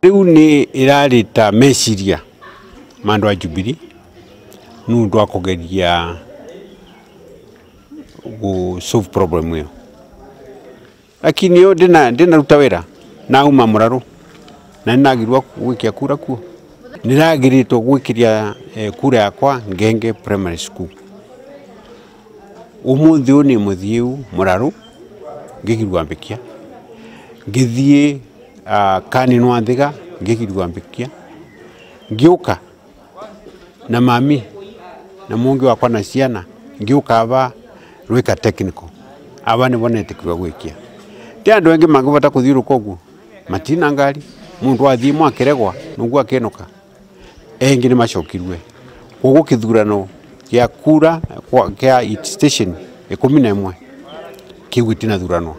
Riu ni irarita meciria mandu a Jubilee nundu wa kugeria gu solve problem hiyo, lakini yo ndina ruta wira na uma muraru na ninagirwa gwikia kura kuo. Niragiritwo gwikiria kura yakwa Ngenge Primary School. Umuthi ni muthiu muraru ngigirwa mbikia, ngithie Kaninwa Thiga ngigirwa mbikia, ngiuka na mami na mungi wakwa na ciana ngiuka aba Rwika Technical, aba ni bonete kwa gwikia. Ti andu engi mangivota kuthiuruka uguo, matina ngari, mundu athie mwakeregwa nugu akenuka, engi ni macokirwe. Koguo kithurano kia kura kia each station 11 kiu itina thuranwa.